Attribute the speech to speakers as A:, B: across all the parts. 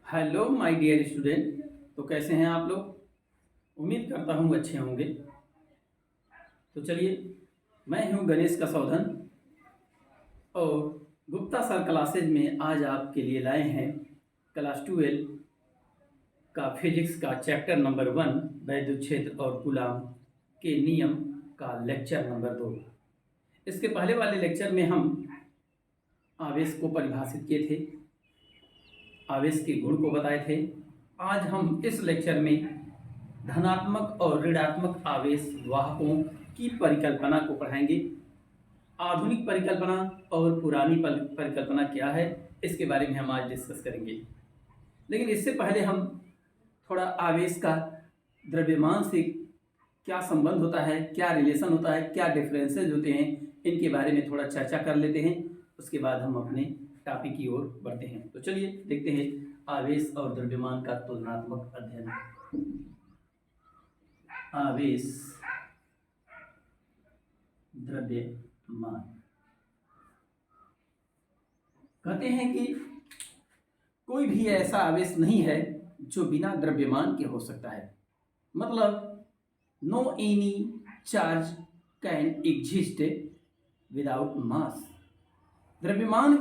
A: Hello my dear student. तो कैसे हैं आप लोग? उम्मीद करता हूँ अच्छे होंगे। तो चलिए, मैं हूँ गणेश कसौधन और गुप्ता सर क्लासेज में आज आपके लिए लाए हैं क्लास 12 का फिजिक्स का चैप्टर नंबर 1 वैद्युत क्षेत्र और कूलाम के नियम का लेक्चर नंबर 2। इसके पहले वाले लेक्चर में हम आवेश को परिभाषित किए थे, आवेश के गुण को बताए थे। आज हम इस लेक्चर में धनात्मक और ऋणात्मक आवेश वाहकों की परिकल्पना को पढ़ाएंगे। आधुनिक परिकल्पना और पुरानी परिकल्पना क्या है, इसके बारे में हम आज डिस्कस करेंगे। लेकिन इससे पहले हम थोड़ा आवेश का द्रव्यमान से क्या संबंध होता है, क्या रिलेशन होता है, क्या डिफरेंसेस होते हैं, इनके बारे में थोड़ा चर्चा कर लेते हैं। उसके बाद हम अपने टॉपिक की ओर बढ़ते हैं। तो चलिए देखते हैं आवेश और द्रव्यमान का तुलनात्मक अध्ययन। आवेश, द्रव्यमान। कहते हैं कि कोई भी ऐसा आवेश नहीं है जो बिना द्रव्यमान के हो सकता है। मतलब no any charge can exist without mass. द्रव्यमान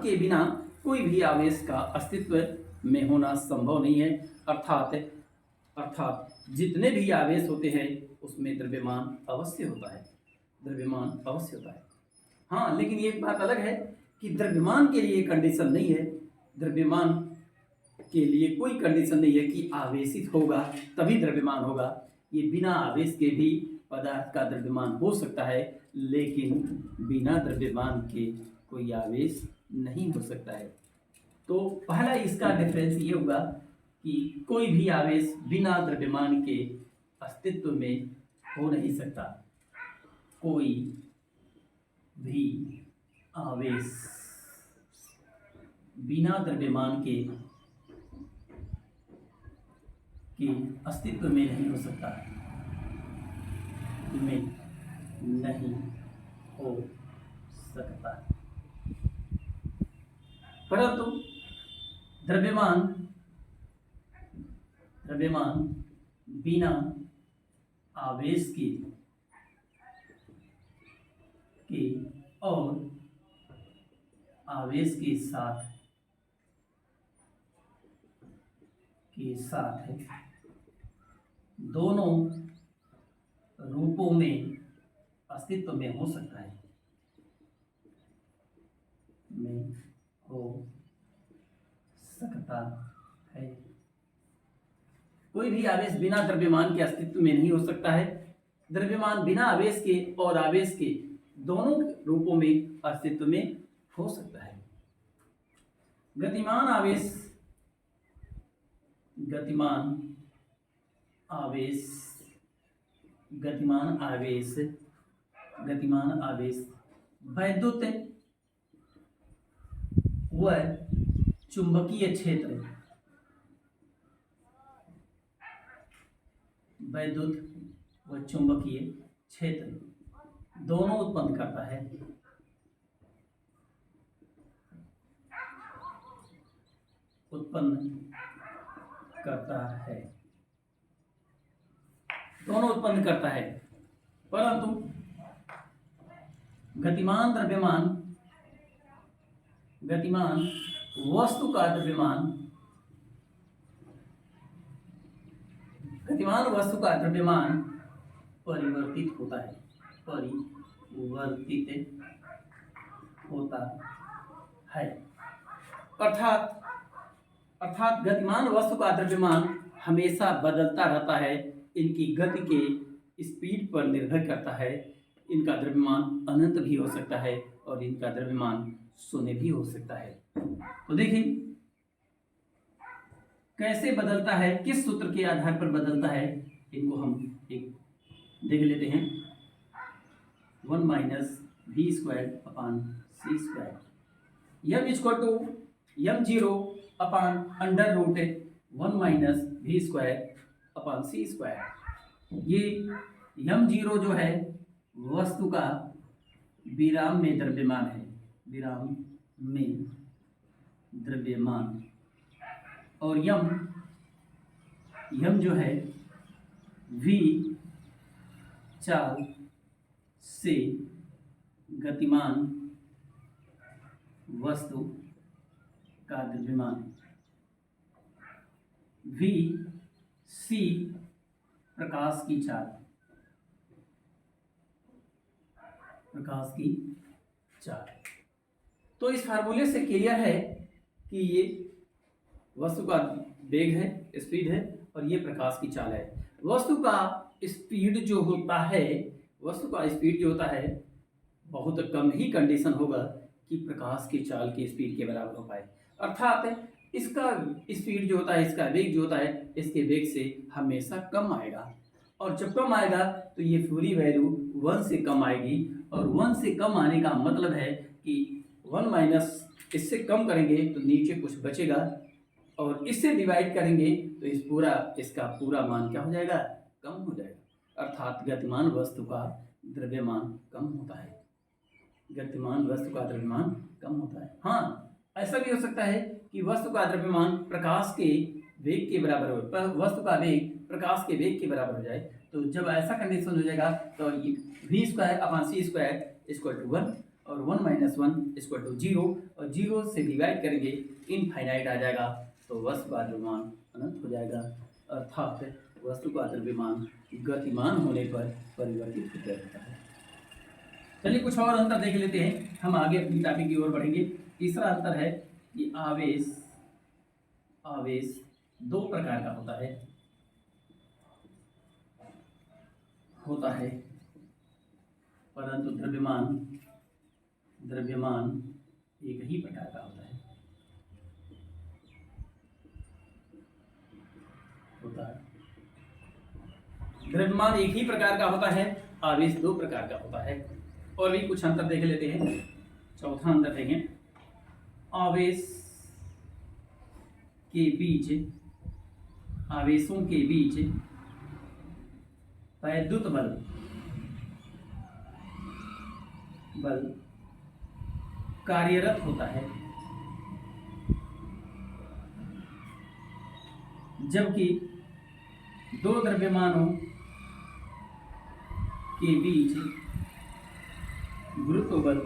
A: के बिना कोई भी आवेश का अस्तित्व में होना संभव नहीं है। अर्थात जितने भी आवेश होते हैं उसमें द्रव्यमान अवश्य होता है। हाँ, लेकिन एक बात अलग है कि द्रव्यमान के लिए कंडीशन नहीं है। द्रव्यमान के लिए कोई कंडीशन नहीं है कि आवेशित होगा तभी द्रव्यमान होगा। ये बिना आवेश के भी पदार्थ का द्रव्यमान हो सकता है, लेकिन बिना द्रव्यमान के कोई आवेश नहीं हो सकता है। तो पहला इसका डिफरेंस ये होगा कि कोई भी आवेश बिना द्रव्यमान के अस्तित्व में हो नहीं सकता। कोई भी आवेश बिना द्रव्यमान के अस्तित्व में नहीं हो सकता, परंतु द्रव्यमान बिना आवेश के और आवेश के साथ दोनों रूपों में अस्तित्व में हो सकता है, कोई भी आवेश बिना द्रव्यमान के अस्तित्व में नहीं हो सकता है। द्रव्यमान बिना आवेश के और आवेश के दोनों रूपों में अस्तित्व में हो सकता है। गतिमान आवेश वैद्युत व चुंबकीय क्षेत्र दोनों उत्पन्न करता है। परंतु गतिमान वस्तु का द्रव्यमान परिवर्तित होता है। अर्थात गतिमान वस्तु का द्रव्यमान हमेशा बदलता रहता है। इनकी गति के स्पीड पर निर्भर करता है। इनका द्रव्यमान अनंत भी हो सकता है और इनका द्रव्यमान शून्य भी हो सकता है। तो देखिए कैसे बदलता है, किस सूत्र के आधार पर बदलता है, इनको हम एक देख लेते हैं। 1 minus v square upon c square, m equal to m0 upon under root 1 minus v square upon c square. ये m0 जो है वस्तु का विराम में द्रव्यमान है, और यम यम जो है वी चाल से गतिमान वस्तु का द्रव्यमान। वी सी प्रकाश की चाल, प्रकाश की चाल। तो इस फार्मूले से क्लियर है कि ये वस्तु का वेग है, स्पीड है, और ये प्रकाश की चाल है। वस्तु का स्पीड जो होता है, वस्तु का स्पीड जो होता है बहुत कम ही कंडीशन होगा कि प्रकाश की चाल की स्पीड के बराबर हो पाए। अर्थात इसका स्पीड जो होता है, इसका वेग जो होता है, इसके वेग से हमेशा कम आएगा, और जब कम आएगा तो ये पूरी वैल्यू 1 से कम आएगी, और 1 से कम आने का मतलब है कि 1 माइनस इससे कम करेंगे तो नीचे कुछ बचेगा, और इससे डिवाइड करेंगे तो इसका पूरा मान क्या हो जाएगा, कम हो जाएगा। अर्थात गतिमान वस्तु का द्रव्यमान कम होता है, गतिमान वस्तु का द्रव्यमान कम होता है। हाँ, ऐसा भी हो सकता है कि वस्तु का द्रव्यमान प्रकाश के वेग के बराबर हो, वस्तु का वेग प्रकाश के वेग के बराबर हो जाए। तो जब ऐसा कंडीशन हो जाएगा तो ये v²/c² = 1 और 1 - 1 = 0, और 0 से डिवाइड करेंगे इनफाइनाइट आ जाएगा, तो वस्तु का द्रव्यमान अनंत हो जाएगा। अर्थात वस्तु का द्रव्यमान गतिमान होने पर परिवर्तित हो जाता है। चलिए कुछ और अंतर देख लेते हैं, हम आगे अपनी टॉपिक की ओर बढ़ेंगे। तीसरा अंतर है कि आवेश 2 प्रकार का होता है, परंतु द्रव्यमान एक ही प्रकार का होता है। द्रव्यमान एक ही प्रकार का होता है, आवेश 2 प्रकार का होता है। और भी कुछ अंतर देख लेते हैं। चौथा अंतर देखें, आवेशों के बीच वैद्युत बल कार्यरत होता है, जबकि 2 द्रव्यमानों के बीच गुरुत्व बल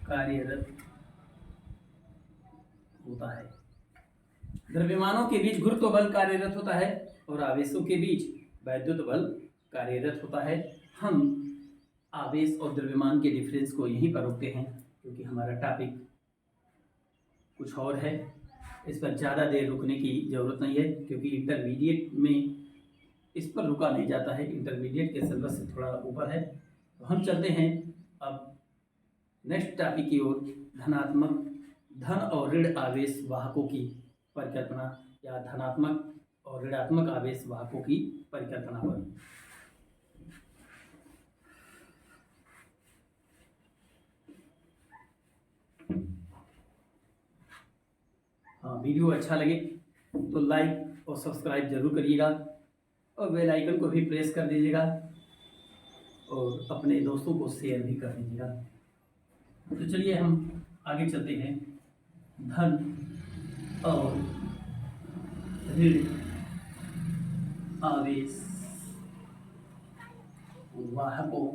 A: कार्यरत होता है। द्रव्यमानों के बीच गुरुत्व बल कार्यरत होता है और आवेशों के बीच वैद्युत बल कार्यरत होता है। हम आवेश और द्रव्यमान के डिफरेंस को यहीं पर रोकते हैं, क्योंकि हमारा टॉपिक कुछ और है। इस पर ज़्यादा देर रुकने की ज़रूरत नहीं है, क्योंकि इंटरमीडिएट में इस पर रुका नहीं जाता है, इंटरमीडिएट के सिलेबस से थोड़ा ऊपर है। तो हम चलते हैं अब नेक्स्ट टॉपिक की ओर, धन और ऋण आवेश वाहकों की परिकल्पना, या धनात्मक और ऋणात्मक आवेश वाहकों की परिकल्पना पर। हाँ, वीडियो अच्छा लगे तो लाइक और सब्सक्राइब जरूर करिएगा, और बेल आइकन को भी प्रेस कर दीजिएगा, और अपने दोस्तों को शेयर भी कर दीजिएगा। तो चलिए हम आगे चलते हैं। धन और ऋण आवेश वाहकों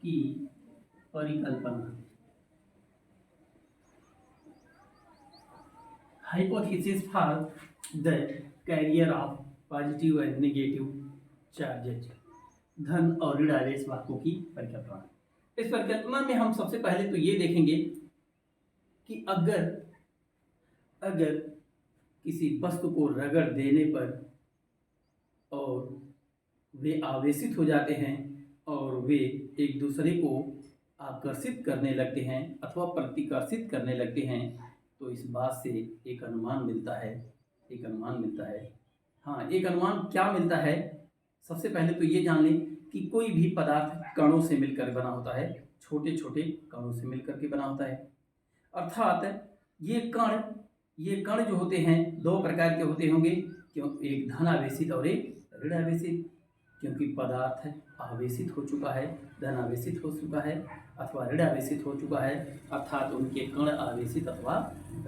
A: की परिकल्पना। Hypothesis for the carrier of positive and negative charges। धन और ऋण आवेश वाहकों की परिकल्पना। इस परिकल्पना में हम सबसे पहले तो ये देखेंगे कि अगर किसी वस्तु को रगड़ देने पर और वे आवेशित हो जाते हैं और वे एक दूसरे को आकर्षित करने लगते हैं अथवा प्रतिकर्षित करने लगते हैं, तो इस बात से एक अनुमान मिलता है। हाँ, एक अनुमान क्या मिलता है? सबसे पहले तो ये जान लें कि कोई भी पदार्थ कणों से मिलकर बना होता है, छोटे छोटे कणों से मिलकर के बना होता है। अर्थात ये कण जो होते हैं 2 प्रकार के होते होंगे, क्यों? एक धन आवेशित और एक ऋण आवेशित। क्योंकि पदार्थ आवेशित हो चुका है, धन आवेशित हो चुका है अथवा ऋण आवेशित हो चुका है, अर्थात उनके कण आवेशित अथवा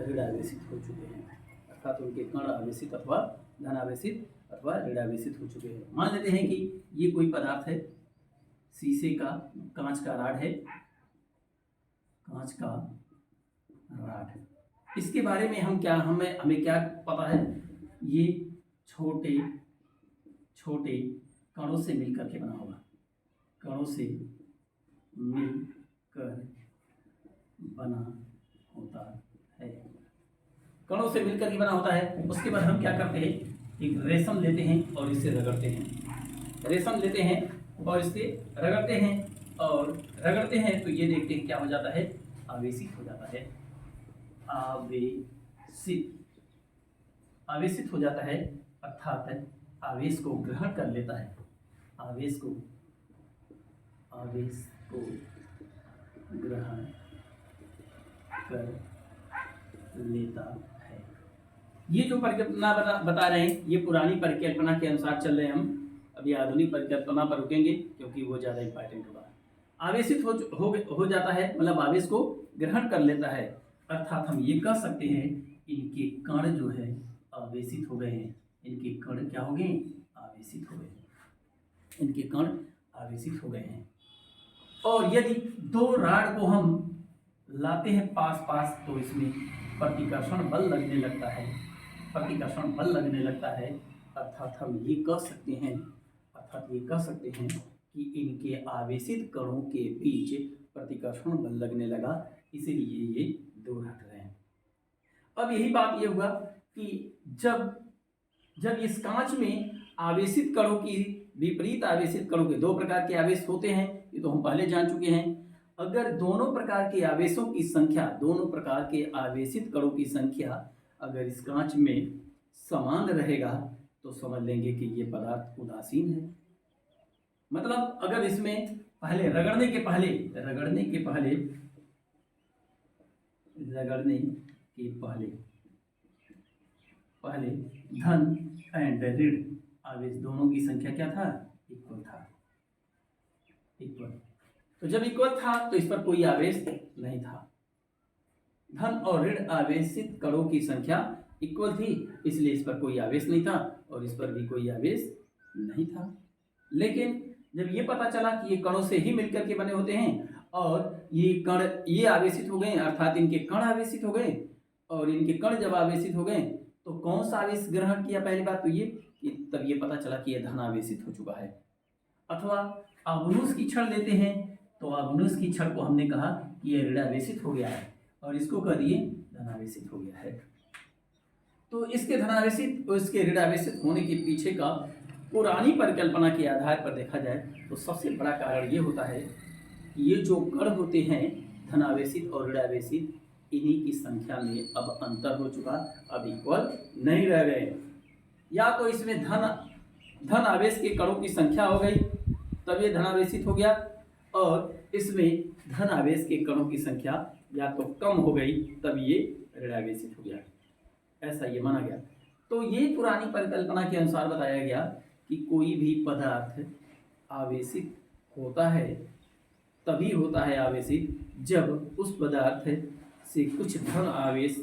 A: ऋण आवेशित हो चुके हैं, अर्थात उनके कण आवेशित अथवा धन आवेशित अथवा ऋण आवेशित हो चुके हैं। मान लेते हैं कि ये कोई पदार्थ है, शीशे का, कांच का राड है, कांच का राड। इसके बारे में हमें क्या पता है, ये छोटे छोटे कणों से मिलकर के बना होगा, कणों से मिलकर बना होता है, कणों से मिलकर के बना होता है। उसके बाद हम क्या करते हैं, एक रेशम लेते हैं और इसे रगड़ते हैं, रेशम लेते हैं और इसे रगड़ते हैं और रगड़ते हैं तो ये देखते हैं क्या हो जाता है, आवेशित हो जाता है, आवेशित हो जाता है, अर्थात आवेश को ग्रहण कर लेता है, आवेश को ग्रहण कर लेता है। ये जो परिकल्पना बता रहे हैं, ये पुरानी परिकल्पना के अनुसार चल रहे हैं हम। अभी आधुनिक परिकल्पना पर रुकेंगे क्योंकि वो ज़्यादा इंपॉर्टेंट होगा। आवेशित हो जाता है मतलब आवेश को ग्रहण कर लेता है, अर्थात हम ये कह सकते हैं इनके कण जो है आवेशित हो गए हैं, इनके कण क्या हो गए, आवेशित हो गए, इनके कण आवेशित हो गए हैं। और यदि दो राड को हम लाते हैं पास पास तो इसमें प्रतिकर्षण बल लगने लगता है, प्रतिकर्षण बल लगने लगता है, अर्थात हम ये कह सकते हैं, कि इनके आवेशित कणों के बीच प्रतिकर्षण बल लगने लगा, इसीलिए ये दूर हट रहे हैं। अब यही बात ये हुआ कि जब इस कांच में आवेशित कणों की विपरीत आवेशित कणों के दो प्रकार के आवेश होते हैं, ये तो हम पहले जान चुके हैं। अगर दोनों प्रकार के आवेशों की संख्या, दोनों प्रकार के आवेशित कणों की संख्या अगर इस कांच में समान रहेगा तो समझ लेंगे कि ये पदार्थ उदासीन है। मतलब अगर इसमें पहले रगड़ने के पहले धन एंड ऋण आवेश दोनों की संख्या क्या था, इक्वल था, इक्वल। तो जब इक्वल था तो इस पर कोई आवेश नहीं था, धन और ऋण आवेशित कणों की संख्या इक्वल थी, इसलिए इस पर कोई आवेश नहीं था और इस पर भी कोई आवेश नहीं था। लेकिन जब ये पता चला कि ये कणों से ही मिलकर के बने होते हैं और ये कण ये आवेशित हो गए, अर्थात इनके कण आवेशित हो गए, और इनके कण जब आवेशित हो गए तो कौन सा आवेश ग्रहण किया, पहली बात तो ये कि तब ये पता चला कि यह धन आवेशित हो चुका है। अथवा अवनुष की क्षण लेते हैं तो अवनुष की क्षण को हमने कहा कि यह ऋण आवेशित हो गया है और इसको कह दिए धन आवेशित हो गया है। तो इसके धनावेशित और इसके ऋण आवेशित होने के पीछे का पुरानी परिकल्पना के आधार पर देखा जाए तो सबसे बड़ा कारण ये होता है कि ये जो कण होते हैं धनावेशित और ऋण आवेशित, इन्हीं की संख्या में अब अंतर हो चुका, अब इक्वल नहीं रह गए। या तो इसमें धन आवेश के कणों की संख्या हो गई तब ये धनावेशित हो गया, और इसमें धन आवेश के कणों की संख्या या तो कम हो गई तब ये ऋण आवेशित हो गया, ऐसा ये माना गया। तो ये पुरानी परिकल्पना के अनुसार बताया गया कि कोई भी पदार्थ आवेशित होता है, तभी होता है आवेशित जब उस पदार्थ से कुछ धन आवेश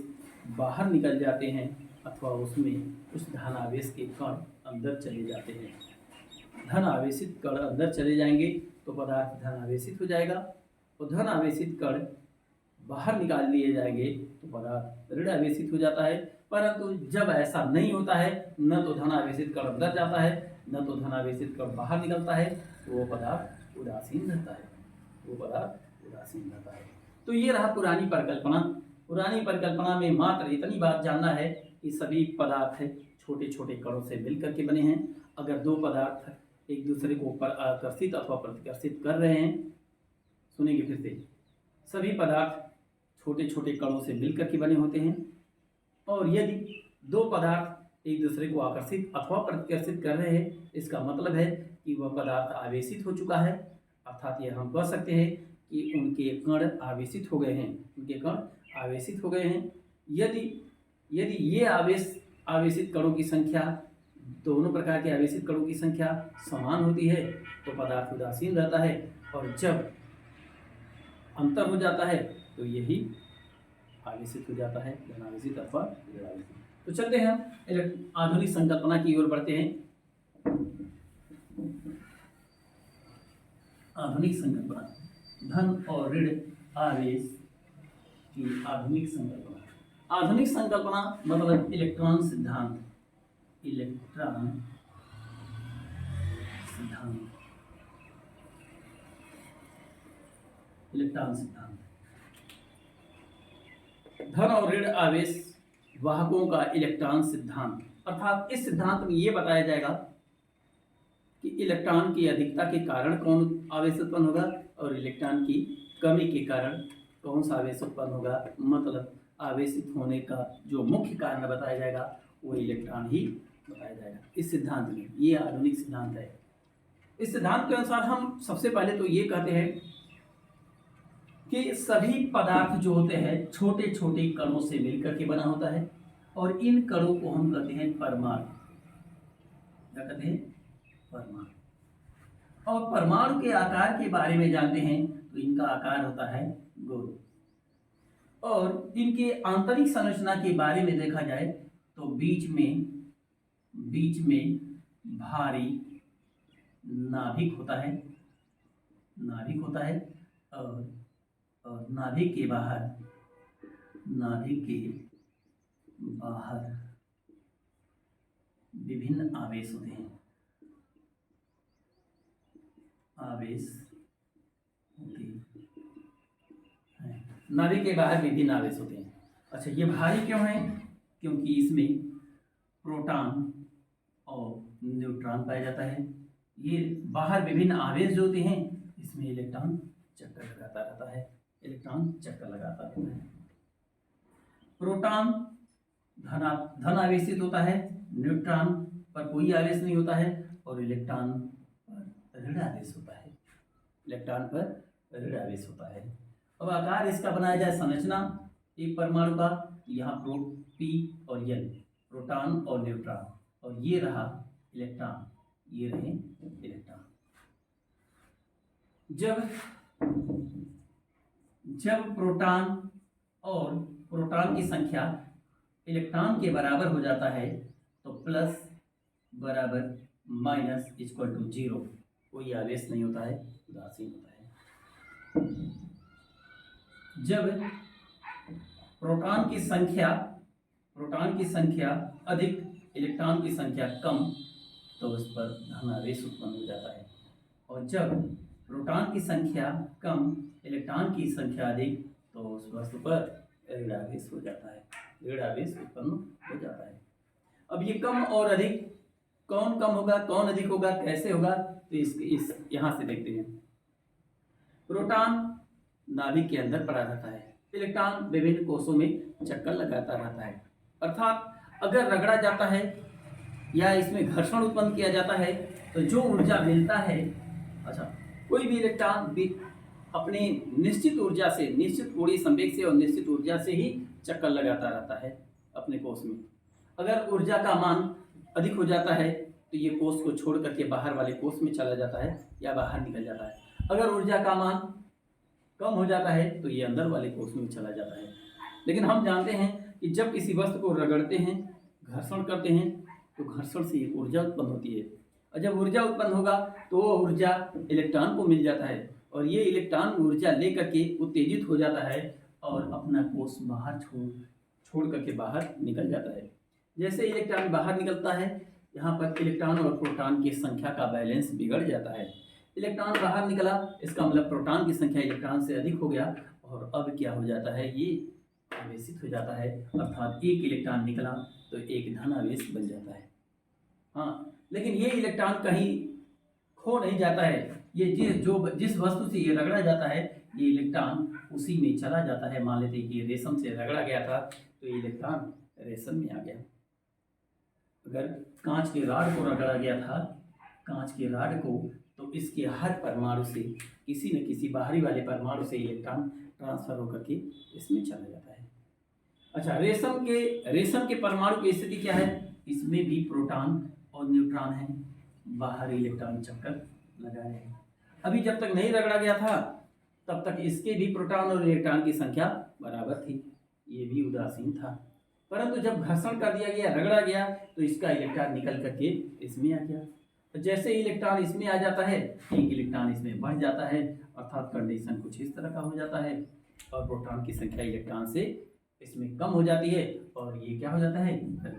A: बाहर निकल जाते हैं अथवा उसमें कुछ धन आवेश के कण अंदर चले जाते हैं। धन आवेशित कण अंदर चले जाएंगे तो पदार्थ धन आवेशित हो जाएगा, और धन आवेशित कण बाहर निकाल लिए जाएंगे तो पदार्थ ऋण आवेशित हो जाता है। परंतु जब ऐसा नहीं होता है, न तो धन आवेशित कण अंदर जाता है न तो धन आवेशित कण बाहर निकलता है, तो वो पदार्थ उदासीन रहता है, तो ये रहा पुरानी परिकल्पना। पुरानी परिकल्पना में मात्र इतनी बात जानना है कि सभी पदार्थ छोटे छोटे कणों से मिलकर के बने हैं। अगर दो पदार्थ एक दूसरे को आकर्षित अथवा प्रतिकर्षित कर रहे हैं, सुनेंगे फिर से, सभी पदार्थ छोटे छोटे कणों से मिलकर के बने होते हैं, और यदि दो पदार्थ एक दूसरे को आकर्षित अथवा प्रतिकर्षित कर रहे हैं, इसका मतलब है कि वह पदार्थ आवेशित हो चुका है, अर्थात ये हम कह सकते हैं कि उनके कण आवेशित हो गए हैं, यदि ये आवेशित कणों की संख्या दोनों प्रकार के आवेशित कणों की संख्या समान होती है तो पदार्थ उदासीन रहता है, और जब अंतर हो जाता है तो यही आवेशित हो जाता है, धनावेशित अथवा ऋणावेशित। तो चलते हैं हम आधुनिक संकल्पना की ओर बढ़ते हैं। आधुनिक संकल्पना, धन और ऋण आवेश की आधुनिक संकल्पना। आधुनिक संकल्पना मतलब इलेक्ट्रॉन सिद्धांत। इलेक्ट्रॉन सिद्धांत, इलेक्ट्रॉन सिद्धांत। धन और ऋण आवेश वाहकों का इलेक्ट्रॉन सिद्धांत, अर्थात इस सिद्धांत में यह बताया जाएगा कि इलेक्ट्रॉन की अधिकता के कारण कौन आवेश उत्पन्न होगा और इलेक्ट्रॉन की कमी के कारण कौन सा आवेश उत्पन्न होगा। मतलब आवेशित होने का जो मुख्य कारण बताया जाएगा वो इलेक्ट्रॉन ही बताया जाएगा इस सिद्धांत में। ये आधुनिक सिद्धांत है। इस सिद्धांत के अनुसार हम सबसे पहले तो ये कहते हैं कि सभी पदार्थ जो होते हैं छोटे छोटे कणों से मिलकर के बना होता है, और इन कणों को हम कहते हैं परमाणु। क्या कहते हैं? परमाणु। और परमाणु के आकार के बारे में जानते हैं तो इनका आकार होता है गोल। और इनके आंतरिक संरचना के बारे में देखा जाए तो बीच में भारी नाभिक होता है, और नाभिक के बाहर विभिन्न आवेश होते हैं। नाभिक के बाहर विभिन्न आवेश होते हैं। अच्छा, ये भारी क्यों है? क्योंकि इसमें प्रोटॉन और न्यूट्रॉन पाया जाता है। ये बाहर विभिन्न आवेश जो होते हैं इसमें इलेक्ट्रॉन चक्कर लगाता रहता है। प्रोटॉन धन आवेशित होता है, न्यूट्रॉन पर कोई आवेश नहीं होता है, और इलेक्ट्रॉन पर ऋण आवेश होता है। अब आकार इसका बनाया जाए, संरचना एक परमाणु का, यहाँ P और N, प्रोटॉन और न्यूट्रॉन, और ये रहा इलेक्ट्रॉन, ये रहे इलेक्ट्रॉन। जब प्रोटॉन और प्रोटॉन की संख्या इलेक्ट्रॉन के बराबर हो जाता है तो प्लस बराबर माइनस इक्वल टू 0, कोई आवेश नहीं होता है, उदासीन होता है। जब प्रोटॉन की संख्या अधिक, इलेक्ट्रॉन की संख्या कम, तो उस पर धनावेश उत्पन्न हो जाता है। और जब प्रोटॉन की संख्या कम, इलेक्ट्रॉन की संख्या अधिक, तो उस वस्तु पर ऋणावेश हो जाता है, ऋणावेश उत्पन्न हो जाता है। अब ये कम और अधिक, कौन कम होगा कौन अधिक होगा, कैसे होगा, तो इस यहाँ से देखते हैं। प्रोटॉन नाभिक के अंदर पड़ा रहता है, इलेक्ट्रॉन विभिन्न कोषों में चक्कर लगाता रहता है। अर्थात अगर रगड़ा जाता है या इसमें घर्षण उत्पन्न किया जाता है तो जो ऊर्जा मिलता है, अच्छा, कोई भी इलेक्ट्रॉन भी अपने निश्चित ऊर्जा से, निश्चित कोणीय संवेग से और निश्चित ऊर्जा से ही चक्कर लगाता रहता है अपने कोष में। अगर ऊर्जा का मान अधिक हो जाता है तो ये कोष को छोड़ करके बाहर वाले कोष में चला जाता है या बाहर निकल जाता है। अगर ऊर्जा का मान कम हो जाता है तो ये अंदर वाले कोष में चला जाता है। लेकिन हम जानते हैं कि जब किसी वस्तु को रगड़ते हैं, घर्षण करते हैं, तो घर्षण से एक ऊर्जा उत्पन्न होती है, और जब ऊर्जा उत्पन्न होगा तो वो ऊर्जा इलेक्ट्रॉन को मिल जाता है, और ये इलेक्ट्रॉन ऊर्जा लेकर के उत्तेजित हो जाता है और अपना कोष बाहर छोड़ करके बाहर निकल जाता है। जैसे इलेक्ट्रॉन बाहर निकलता है, यहाँ पर इलेक्ट्रॉन और प्रोटॉन की संख्या का बैलेंस बिगड़ जाता है। इलेक्ट्रॉन बाहर निकला, इसका मतलब प्रोटॉन की संख्या इलेक्ट्रॉन से अधिक हो गया, और अब क्या हो जाता है, ये आवेशित हो जाता है, अर्थात एक इलेक्ट्रॉन निकला तो एक धन आवेश बन जाता है। हाँ, लेकिन ये इलेक्ट्रॉन कहीं खो नहीं जाता है, ये जिस वस्तु से ये रगड़ा जाता है ये इलेक्ट्रॉन उसी में चला जाता है। मान लेते हैं कि रेशम से रगड़ा गया था तो ये इलेक्ट्रॉन रेशम में आ गया। अगर कांच के राड को रगड़ा गया था, कांच के राड को, तो इसके हर परमाणु से किसी न किसी बाहरी वाले परमाणु से इलेक्ट्रॉन ट्रांसफर होकर के इसमें चला जाता है। अच्छा, रेशम के परमाणु की स्थिति क्या है? इसमें भी प्रोटॉन और न्यूट्रॉन है बाहर इलेक्ट्रॉन चक्कर लगा रहे हैं। अभी जब तक नहीं रगड़ा गया था तब तक इसके भी प्रोटॉन और इलेक्ट्रॉन की संख्या बराबर थी, ये भी उदासीन था। परंतु जब घर्षण कर दिया गया, रगड़ा गया, तो इसका इलेक्ट्रॉन निकल करके इसमें आ गया। तो जैसे इलेक्ट्रॉन इसमें आ जाता है, एक इलेक्ट्रॉन इसमें बढ़ जाता है, अर्थात कंडीशन कुछ इस तरह का हो जाता है और प्रोटॉन की संख्या इलेक्ट्रॉन से इसमें कम हो जाती है और ये क्या हो जाता है,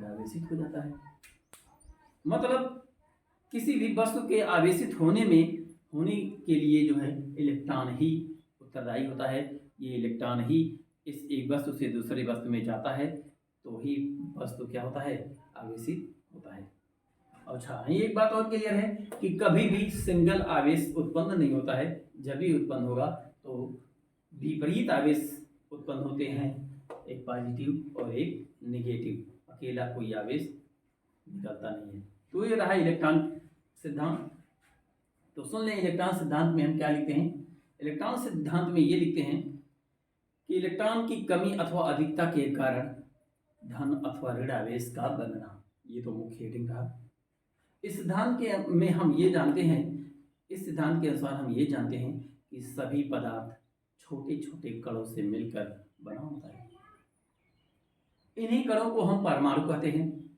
A: आवेशित हो जाता है। मतलब किसी भी वस्तु के आवेशित होने के लिए जो है इलेक्ट्रॉन ही उत्तरदायी होता है। ये इलेक्ट्रॉन ही इस एक वस्तु से दूसरी वस्तु में जाता है तो ही वस्तु क्या होता है, आवेशित होता है। अच्छा, एक बात और क्लियर है कि कभी भी सिंगल आवेश उत्पन्न नहीं होता है। जब भी उत्पन्न होगा तो विपरीत आवेश उत्पन्न होते हैं, एक पॉजिटिव और एक नेगेटिव, अकेला कोई आवेश निकलता नहीं है। तो ये रहा इलेक्ट्रॉन सिद्धांत। तो सुन लें, इलेक्ट्रॉन सिद्धांत में हम क्या लिखते हैं। इलेक्ट्रॉन सिद्धांत में ये लिखते हैं कि इलेक्ट्रॉन की कमी अथवा अधिकता के कारण धन अथवा ऋण आवेश का बनना, ये तो मुख्य हेडिंग रहा। इस सिद्धांत के में हम ये जानते हैं, इस सिद्धांत के अनुसार हम ये जानते हैं कि सभी पदार्थ छोटे छोटे कणों से मिलकर बना होता है। इन्हीं कणों को हम परमाणु कहते हैं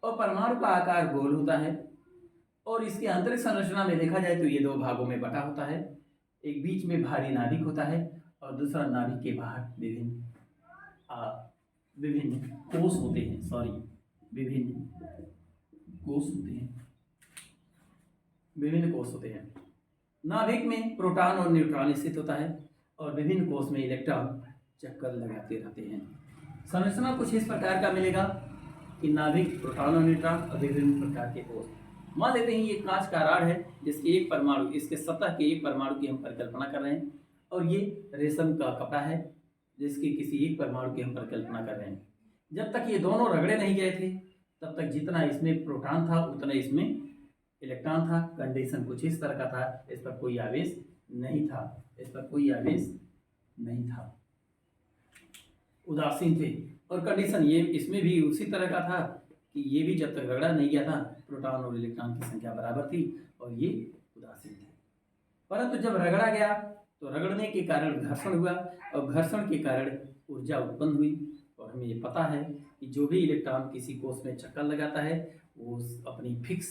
A: और परमाणु का आकार गोल होता है और इसकी आंतरिक संरचना में देखा जाए तो ये दो भागों में बटा होता है। एक बीच में भारी नाभिक होता है और दूसरा नाभिक के बाहर विभिन्न कोष होते हैं, विभिन्न कोष होते हैं। नाभिक में प्रोटॉन और न्यूट्रॉन स्थित होता है और विभिन्न कोष में इलेक्ट्रॉन चक्कर लगाते रहते हैं। संरचना कुछ इस प्रकार का मिलेगा कि नाभिक, प्रोटॉन और न्यूट्रॉन और विभिन्न प्रकार के कोष। मान लेते हैं ये कांच का राड है जिसके एक परमाणु, इसके सतह के एक परमाणु की हम परिकल्पना कर रहे हैं और ये रेशम का कपड़ा है जिसके किसी एक परमाणु की हम परिकल्पना कर रहे हैं। जब तक ये दोनों रगड़े नहीं गए थे तब तक जितना इसमें प्रोटॉन था उतना इसमें इलेक्ट्रॉन था। कंडीशन कुछ इस तरह का था, इस पर कोई आवेश नहीं था, उदासीन थे। और कंडीशन ये इसमें भी उसी तरह का था कि ये भी जब तक रगड़ा नहीं गया था प्रोटॉन और इलेक्ट्रॉन की संख्या बराबर थी और ये उदासीन थे। परंतु जब रगड़ा गया तो रगड़ने के कारण घर्षण हुआ और घर्षण के कारण ऊर्जा उत्पन्न हुई। और हमें ये पता है कि जो भी इलेक्ट्रॉन किसी कोष में चक्कर लगाता है वो अपनी फिक्स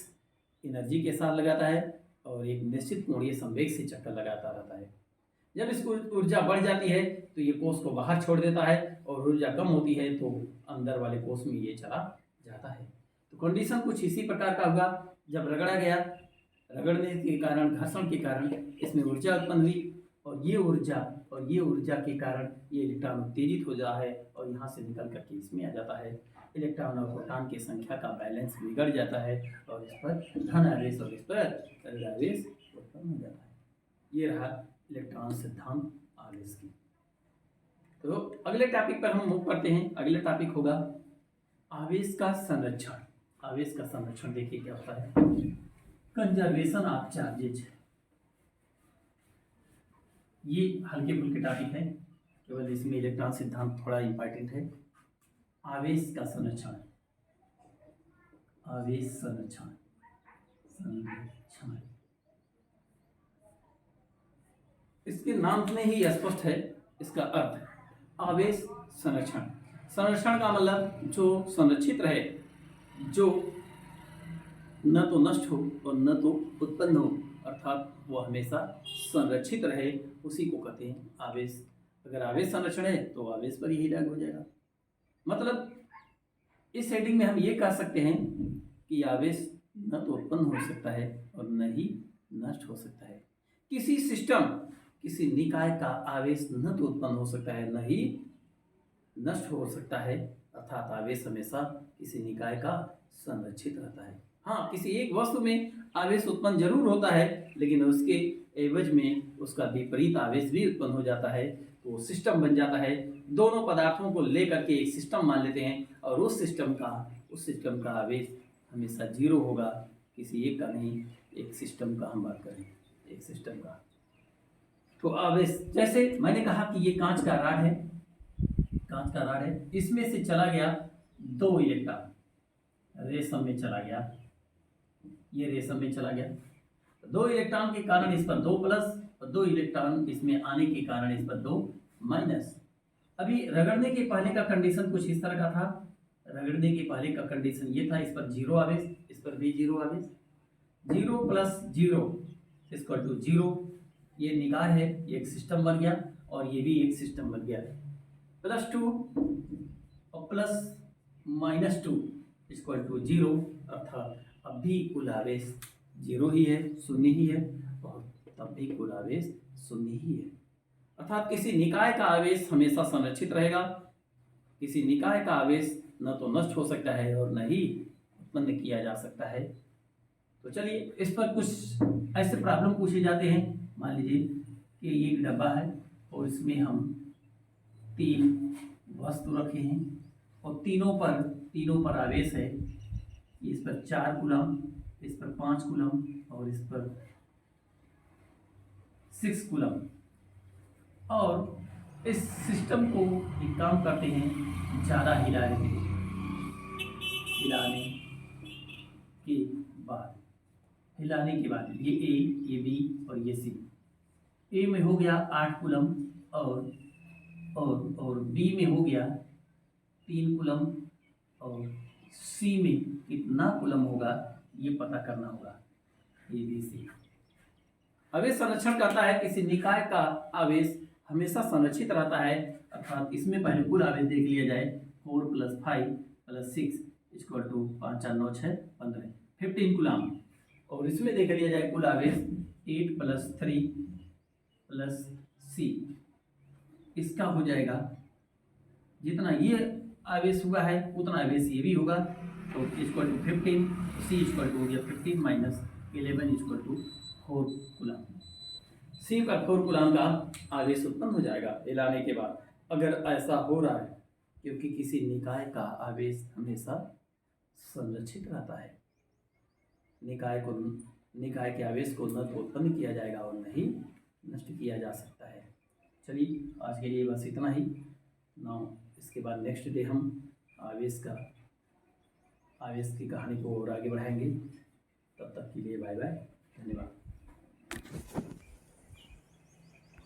A: एनर्जी के साथ लगाता है और एक निश्चित कोणीय संवेग से चक्कर लगाता रहता है। जब इसको ऊर्जा बढ़ जाती है तो ये कोष को बाहर छोड़ देता है और ऊर्जा कम होती है तो अंदर वाले कोष में ये चला जाता है। तो कंडीशन कुछ इसी प्रकार का हुआ। जब रगड़ा गया, रगड़ने के कारण, घर्षण के कारण इसमें ऊर्जा उत्पन्न हुई और ये ऊर्जा के कारण ये इलेक्ट्रॉन उत्तेजित हो जाता है और यहाँ से निकल करके इसमें आ जाता है। इलेक्ट्रॉन और प्रोटॉन की संख्या का बैलेंस बिगड़ जाता है और इस पर धन आवेश और इस पर ऋण आवेश उत्पन्न हो जाता है। ये रहा इलेक्ट्रॉन सिद्धांत आवेश की। तो अगले टॉपिक पर हम मूव करते हैं। अगले टॉपिक होगा आवेश का संरक्षण। आवेश का संरक्षण देखिए क्या होता है, कंजर्वेशन ऑफ चार्जेज। ये हल्के फुल्के टॉपिक है, केवल इसमें इलेक्ट्रॉन सिद्धांत थोड़ा इंपॉर्टेंट है। आवेश का संरक्षण, आवेश संरक्षण, इसके नाम में ही स्पष्ट है इसका अर्थ। आवेश संरक्षण, संरक्षण का मतलब जो संरक्षित रहे, जो न तो नष्ट हो और न तो उत्पन्न हो, अर्थात वो हमेशा संरक्षित रहे, उसी को कहते हैं आवेश। अगर आवेश संरक्षण है तो आवेश पर यही लागू हो जाएगा। मतलब इस हेडिंग में हम ये कह सकते हैं कि आवेश न तो उत्पन्न हो सकता है और न ही नष्ट हो सकता है। किसी सिस्टम, किसी निकाय का आवेश न तो उत्पन्न हो सकता है न ही नष्ट हो सकता है, अर्थात आवेश हमेशा किसी निकाय का संरक्षित रहता है। हाँ, किसी एक वस्तु में आवेश उत्पन्न जरूर होता है लेकिन उसके एवज में उसका विपरीत आवेश भी उत्पन्न हो जाता है, तो सिस्टम बन जाता है। दोनों पदार्थों को लेकर के एक सिस्टम मान लेते हैं और उस सिस्टम का आवेश हमेशा जीरो होगा, किसी एक का नहीं, एक सिस्टम का हम बात करें, एक सिस्टम का। तो आवेश, जैसे मैंने कहा कि ये कांच का राड है, कांच का राड है, इसमें से चला गया 2 इलेक्ट्रॉन, रेशम में चला गया ये रेशम में चला गया। तो 2 इलेक्ट्रॉन के कारण इस पर 2 प्लस और 2 इलेक्ट्रॉन इसमें आने के कारण इस पर 2 माइनस। अभी रगड़ने के पहले का कंडीशन कुछ इस तरह का था। रगड़ने के पहले का कंडीशन ये था, इस पर 0 आवेश, इस पर भी 0 आवेश। 0 प्लस 0 इक्वल टू 0। ये निकाय है, ये एक सिस्टम बन गया और ये भी एक सिस्टम बन गया। +2 और प्लस -2 इक्वल टू 0, अर्थात अब भी कुल आवेश 0 ही है, शून्य ही है, और तब भी कुल आवेश शून्य ही है। अर्थात किसी निकाय का आवेश हमेशा संरक्षित रहेगा। किसी निकाय का आवेश न तो नष्ट हो सकता है और न ही उत्पन्न किया जा सकता है। तो चलिए इस पर कुछ ऐसे प्रॉब्लम पूछे जाते हैं। मान लीजिए कि ये एक डब्बा है और इसमें हम 3 वस्तु रखे हैं और तीनों पर आवेश है। इस पर 4 कूलम, इस पर 5 कूलम और इस पर 6 कूलम। और इस सिस्टम को एक काम करते हैं ज़्यादा हिलाने के बाद ये ए, ये बी और ये सी। ए में हो गया 8 कूलम और बी में हो गया 3 कूलम और सी में कितना कूलम होगा ये पता करना होगा। A B C. आवेश संरक्षण करता है, किसी निकाय का आवेश हमेशा संरक्षित रहता है। अर्थात इसमें पहले कुल आवेश देख लिया जाए। 4 + 5 + 6 इक्वल टू 5 4 9 6 15 15 कूलम। और इसमें देख लिया जाए कुल आवेश 8 + 3 + C। इसका हो जाएगा जितना ये आवेश हुआ है उतना आवेश ये भी होगा, तो equal to 15। C equal to हो गया 15 - 11 इक्वल टू 4 कूलम। C का 4 कूलम का आवेश उत्पन्न हो जाएगा हिलाने के बाद, अगर ऐसा हो रहा है, क्योंकि किसी निकाय का आवेश हमेशा संरक्षित रहता है। निकाय के आवेश को न तो उत्पन्न किया जाएगा और न ही नष्ट किया जा सकता है। चलिए आज के लिए बस इतना ही। इसके बाद नेक्स्ट डे हम आवेश की कहानी को और आगे बढ़ाएंगे। तब तक के लिए बाय बाय, धन्यवाद।